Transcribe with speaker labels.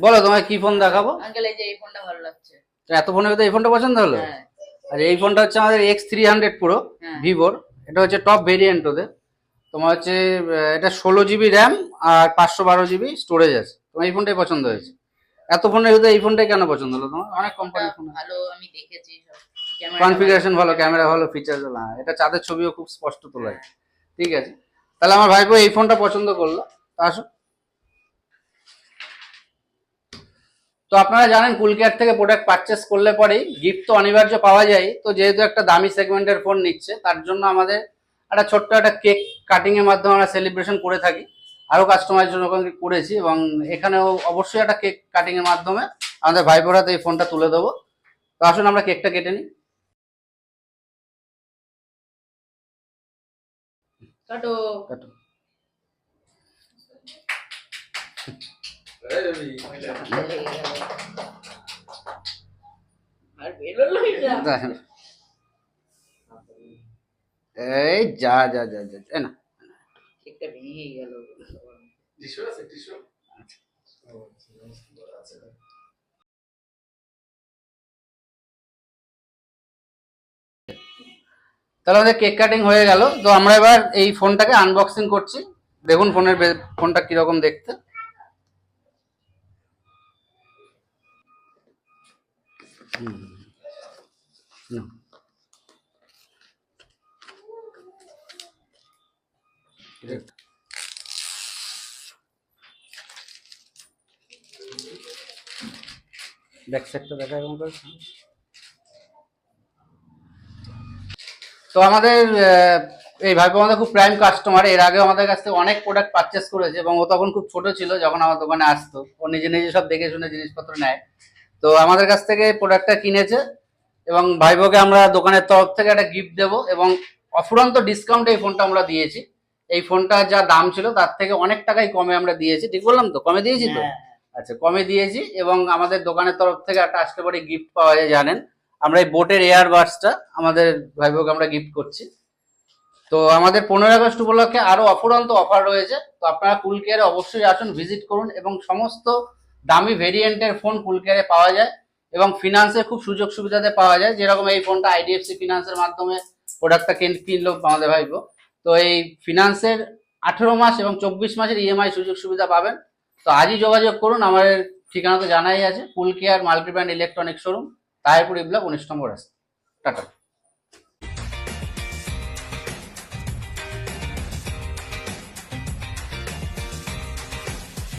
Speaker 1: বলো তোমায় কি ফোন দেখাবো?
Speaker 2: আঙ্কেল এই যে এই ফোনটা ভালো লাগছে।
Speaker 1: এত ফোনের ভিতরে এই ফোনটা পছন্দ হলো?
Speaker 2: হ্যাঁ।
Speaker 1: আর এই ফোনটা হচ্ছে আমাদের X300 Pro ভিভোর। এটা হচ্ছে টপ ভেরিয়েন্ট ওদের। তোমার হচ্ছে এটা 16 GB র্যাম আর 512 GB স্টোরেজ আছে। তোমার এই ফোনটাই পছন্দ হয়েছে? এত ফোনের ভিতরে এই ফোনটাই কেন পছন্দ হলো তোমার? অনেক কোম্পানির ফোন
Speaker 2: ভালো, আমি দেখেছি সব
Speaker 1: কনফিগারেশন ভালো, ক্যামেরা ভালো, ফিচার ভালো। হ্যাঁ, এটা চাঁদের ছবিও খুব স্পষ্ট তোলায়। ঠিক আছে, তাহলে আমার ভাইপো এই ফোনটা পছন্দ করলো। আসো। তো আপনারা জানেন কুল কেয়ার থেকে প্রোডাক্ট পারচেস করলে পরেই গিফট তো অনিবার্য পাওয়া যায়। তো যেহেতু একটা দামি সেগমেন্টের ফোন নিচ্ছে, তার জন্য আমাদের একটা ছোট্ট একটা কেক কাটিং এর মাধ্যমে আমরা সেলিব্রেশন করে থাকি। আরো কাস্টমারের জন্য করেছি এবং এখানেও অবশ্যই একটা কেক কাটিং এর মাধ্যমে আমাদের ভাইপোরা এই ফোনটা তুলে দেবো। তো আসুন আমরা কেকটা কেটে নিই।
Speaker 2: কাটো
Speaker 1: কাটো।
Speaker 2: আর বেরোলোই না।
Speaker 1: এই যা যা যা যা এ না,
Speaker 2: কেকটা ভেঙে গেল।
Speaker 3: টিস্যু আছে? টিস্যু
Speaker 1: তাহলে আমাদের কেক কাটিং হয়ে গেল। তো আমরা এবার এই ফোনটাকে আনবক্সিং করছি। দেখুন ফোনটা কিরকম দেখতে। ব্যাক সাইডটা দেখা এরকম করে। তো আমাদের এই ভাইপো আমাদের খুব প্রাইম কাস্টমার। এর আগে আমাদের কাছ থেকে অনেক প্রোডাক্ট পারচেস করেছে এবং ও তখন খুব ছোট ছিল যখন আমার দোকানে আসতো। ও নিজে নিজে সব দেখে শুনে জিনিসপত্র নেয়। তো আমাদের কাছ থেকে প্রোডাক্টটা কিনেছে এবং ভাইপোকে আমরা দোকানের তরফ থেকে একটা গিফট দেবো এবং অফুরন্ত ডিসকাউন্টে এই ফোনটা আমরা দিয়েছি। এই ফোনটা যা দাম ছিল তার থেকে অনেক টাকাই কমে আমরা দিয়েছি। ঠিক বললাম তো? কমে দিয়েছি তো? আচ্ছা, কমে দিয়েছি এবং আমাদের দোকানের তরফ থেকে একটা আসতে পারে গিফট পাওয়া যায়। জানেন আমরা এই বোটের এয়ার বাডসটা আমাদের ভাইপোকে আমরা গিফট করছি। তো আমাদের 15 আগস্ট উপলক্ষে আরো অফুরন্ত অফার রয়েছে। তো আপনারা কুল কেয়ারে অবশ্যই আসুন, ভিজিট করুন এবং সমস্ত দামি ভেরিয়েন্টের ফোন কুল কেয়ারে পাওয়া যায় এবং ফিনান্সের খুব সুযোগ সুবিধাতে পাওয়া যায়। যেরকম এই ফোনটা IDFC ফিনান্সের মাধ্যমে প্রোডাক্টটা কিনলো আমাদের ভাইপো। তো এই ফিনান্সের 18 মাস এবং 24 মাসের EMI সুযোগ সুবিধা পাবেন। তো আজই যোগাযোগ করুন। আমাদের ঠিকানা তো জানাই আছে, cool care multibrand electronic showroom, Tahirpur ইবলা 19 নম্বর রাস্তা। টাটা।